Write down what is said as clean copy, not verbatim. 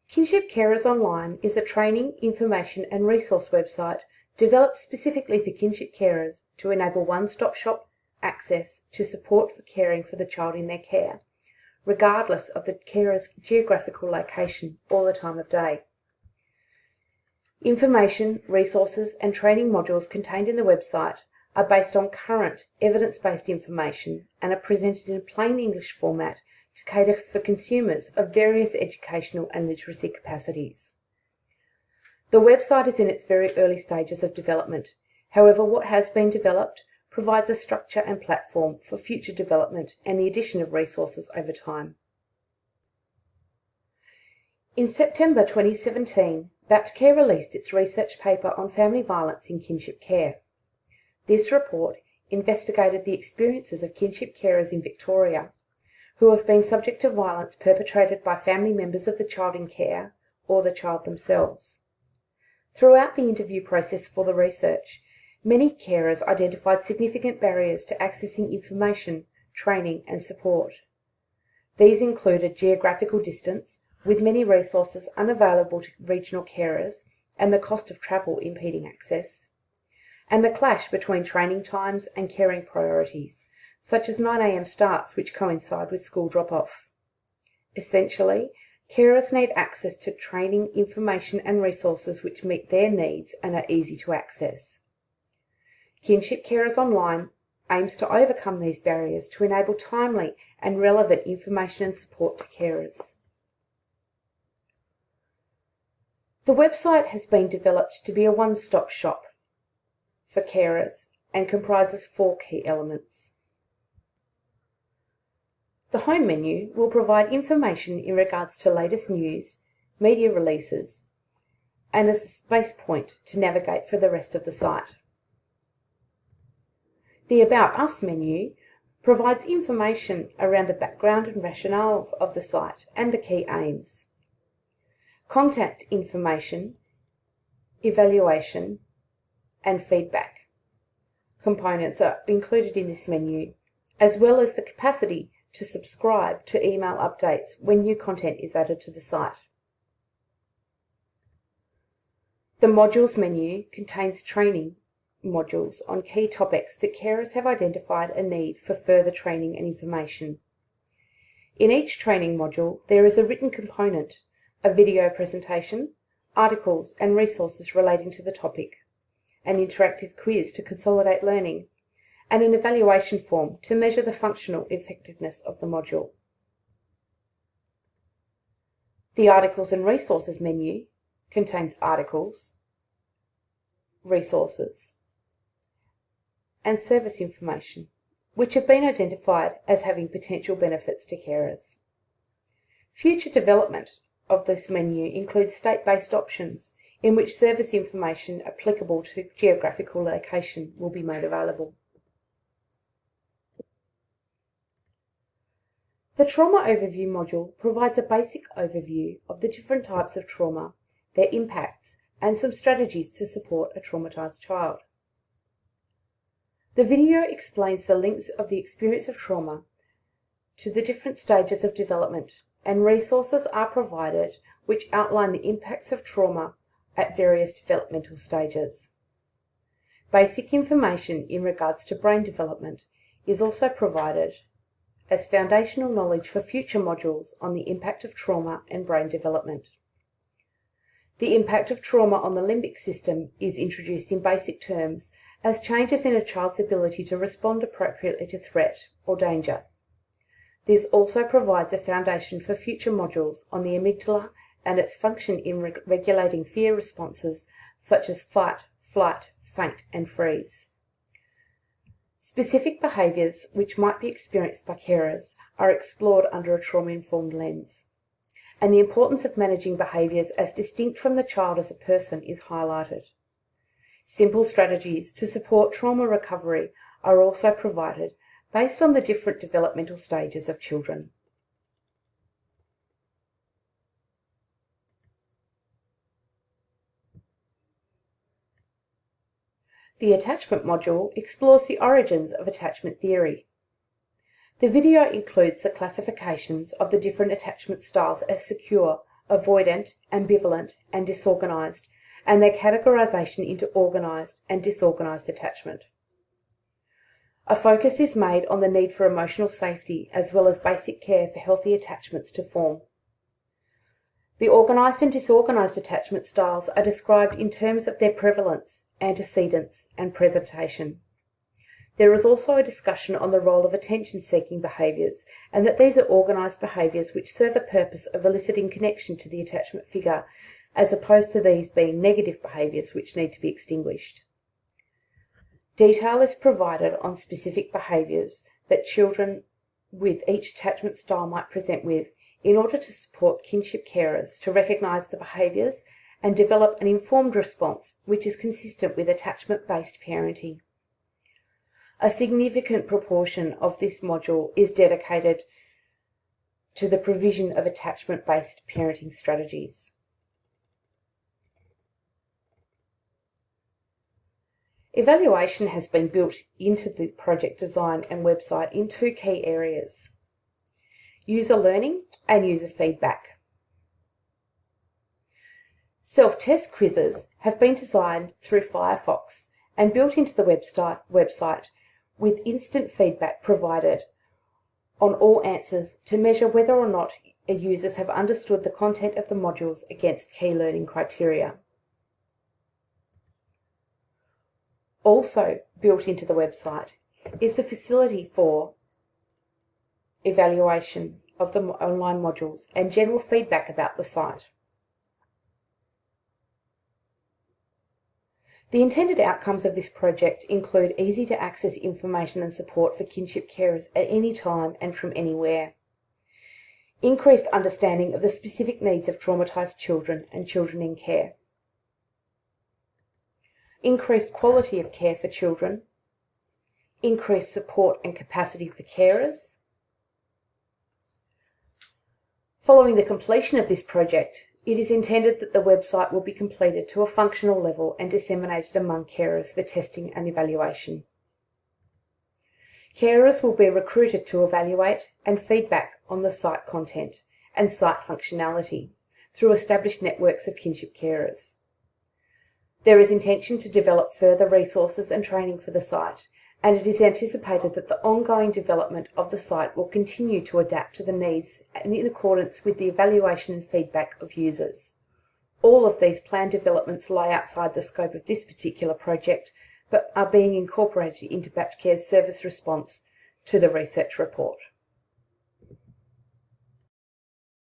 Kinship Carers Online is a training, information and resource website developed specifically for kinship carers to enable one-stop shop access to support for caring for the child in their care, regardless of the carer's geographical location or the time of day. Information, resources and training modules contained in the website are based on current evidence-based information and are presented in plain English format to cater for consumers of various educational and literacy capacities. The website is in its very early stages of development. However, what has been developed provides a structure and platform for future development and the addition of resources over time. In September 2017, BaptCare released its research paper on family violence in kinship care. This report investigated the experiences of kinship carers in Victoria who have been subject to violence perpetrated by family members of the child in care or the child themselves. Throughout the interview process for the research, many carers identified significant barriers to accessing information, training and support. These included geographical distance, with many resources unavailable to regional carers and the cost of travel impeding access, and the clash between training times and caring priorities, such as 9 a.m. starts which coincide with school drop-off. Essentially, carers need access to training, information and resources which meet their needs and are easy to access. Kinship Carers Online aims to overcome these barriers to enable timely and relevant information and support to carers. The website has been developed to be a one-stop shop for carers and comprises 4 key elements. The home menu will provide information in regards to latest news, media releases, and as a space point to navigate for the rest of the site. The About Us menu provides information around the background and rationale of the site and the key aims. Contact information, evaluation, and feedback components are included in this menu, as well as the capacity to subscribe to email updates when new content is added to the site. The Modules menu contains training modules on key topics that carers have identified a need for further training and information. In each training module, there is a written component, a video presentation, articles and resources relating to the topic, an interactive quiz to consolidate learning, and an evaluation form to measure the functional effectiveness of the module. The Articles and Resources menu contains articles, resources, and service information, which have been identified as having potential benefits to carers. Future development of this menu includes state-based options in which service information applicable to geographical location will be made available. The Trauma Overview module provides a basic overview of the different types of trauma, their impacts, and some strategies to support a traumatised child. The video explains the links of the experience of trauma to the different stages of development, and resources are provided which outline the impacts of trauma at various developmental stages. Basic information in regards to brain development is also provided as foundational knowledge for future modules on the impact of trauma and brain development. The impact of trauma on the limbic system is introduced in basic terms as changes in a child's ability to respond appropriately to threat or danger. This also provides a foundation for future modules on the amygdala and its function in regulating fear responses such as fight, flight, faint and freeze. Specific behaviours which might be experienced by carers are explored under a trauma-informed lens, and the importance of managing behaviours as distinct from the child as a person is highlighted. Simple strategies to support trauma recovery are also provided based on the different developmental stages of children. The Attachment module explores the origins of attachment theory. The video includes the classifications of the different attachment styles as secure, avoidant, ambivalent, and disorganised, and their categorisation into organised and disorganised attachment. A focus is made on the need for emotional safety as well as basic care for healthy attachments to form. The organised and disorganised attachment styles are described in terms of their prevalence, antecedents, and presentation. There is also a discussion on the role of attention-seeking behaviours, and that these are organised behaviours which serve a purpose of eliciting connection to the attachment figure, as opposed to these being negative behaviours which need to be extinguished. Detail is provided on specific behaviours that children with each attachment style might present with, in order to support kinship carers to recognise the behaviours and develop an informed response which is consistent with attachment-based parenting. A significant proportion of this module is dedicated to the provision of attachment-based parenting strategies. Evaluation has been built into the project design and website in two key areas: user learning and user feedback. Self-test quizzes have been designed through Firefox and built into the website with instant feedback provided on all answers to measure whether or not users have understood the content of the modules against key learning criteria. Also built into the website is the facility for evaluation of the online modules and general feedback about the site. The intended outcomes of this project include easy-to-access information and support for kinship carers at any time and from anywhere, increased understanding of the specific needs of traumatised children and children in care, increased quality of care for children, increased support and capacity for carers. Following the completion of this project, it is intended that the website will be completed to a functional level and disseminated among carers for testing and evaluation. Carers will be recruited to evaluate and feedback on the site content and site functionality through established networks of kinship carers. There is intention to develop further resources and training for the site, and it is anticipated that the ongoing development of the site will continue to adapt to the needs and in accordance with the evaluation and feedback of users. All of these planned developments lie outside the scope of this particular project, but are being incorporated into BaptCare's service response to the research report.